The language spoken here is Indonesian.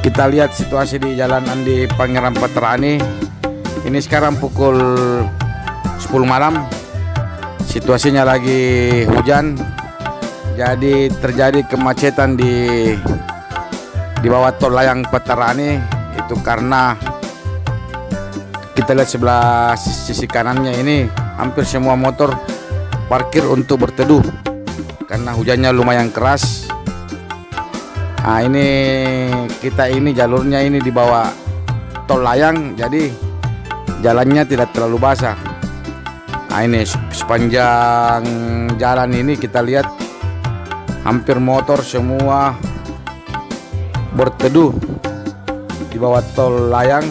Kita lihat situasi di jalanan di Pangeran Patrani. Ini sekarang pukul 10 malam. Situasinya lagi hujan. Jadi terjadi kemacetan di bawah tol layang Patrani. Itu karena kita lihat sebelah sisi kanannya ini hampir semua motor parkir untuk berteduh karena hujannya lumayan keras. Nah, ini kita ini jalurnya ini di bawah tol layang, jadi jalannya tidak terlalu basah. Nah, ini sepanjang jalan ini kita lihat hampir motor semua berteduh di bawah tol layang.